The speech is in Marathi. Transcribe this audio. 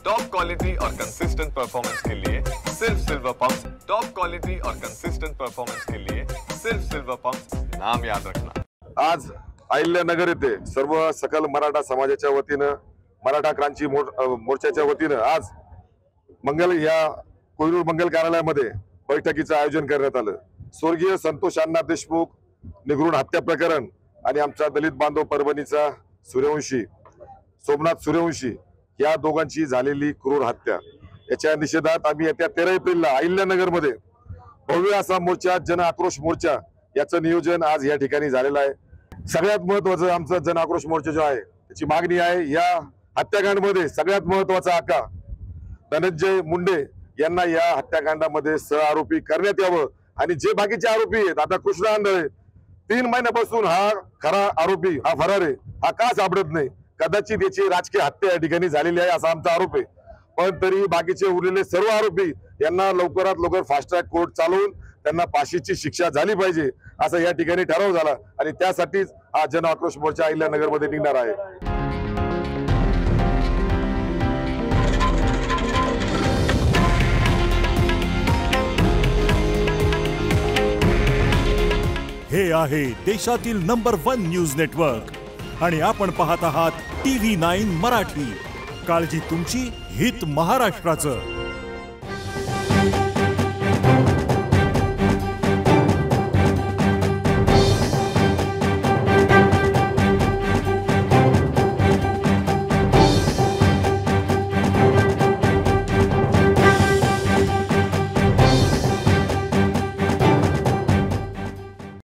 टॉप क्वालिटी और कंसिस्टेंट परफॉर्मेंस के लिए सिर्फ सिल्वर पंप्स। टॉप क्वालिटी और कंसिस्टेंट परफॉर्मेंस के लिए सिर्फ सिल्वर पंप्स, नाम याद रखना। आज अहिल्यानगर येथे सर्व सकल मराठा समाजाच्या वतीनं मराठा क्रांती मोर्चाच्या वतीनं आज मंगल या कोहिनूर मंगल कार्यालयामध्ये बैठकीचं आयोजन करण्यात आलं। स्वर्गीय संतोष अण्णा देशमुख निगृण हत्या प्रकरण आणि आमचा दलित बांधव परभणीचा सूर्यवंशी सोमनाथ सूर्यवंशी या दोघांची झालेली क्रूर हत्या याच्या निषेधात आम्ही येत्या 13 एप्रिलला अहिल्यानगर मध्ये भव्य असा मोर्चा जन आक्रोश मोर्चा याचं नियोजन आज या ठिकाणी झालेलं आहे। सगळ्यात महत्त्वाचं आमचा जन आक्रोश मोर्चा जो आहे त्याची मागणी आहे या हत्याकांडमध्ये सगळ्यात महत्त्वाचा आका धनंजय मुंडे यांना या हत्याकांडामध्ये सहआरोपी करण्यात यावं आणि जे बाकीचे आरोपी आहेत आता कृष्णा आंधळे 3 महिन्यापासून हा खरा आरोपी हा फरार आहे हा का सापडत नाही कदाचित याची राजकीय हत्या या ठिकाणी झालेली आहे असा आमचा आरोप आहे। पण तरी बाकीचे उरलेले सर्व आरोपी यांना लवकरात लवकर फास्ट ट्रॅक कोर्ट चालवून त्यांना फाशीची शिक्षा झाली पाहिजे असं या ठिकाणी ठराव झाला आणि त्यासाठीच हा जन आक्रोश मोर्चा अहिल्यानगर मध्ये निघणार आहे। हे आहे देशातील नंबर 1 न्यूज नेटवर्क आणि आपण पाहत आहात TV9 मराठी। काळजी तुमची, हित महाराष्ट्राचं।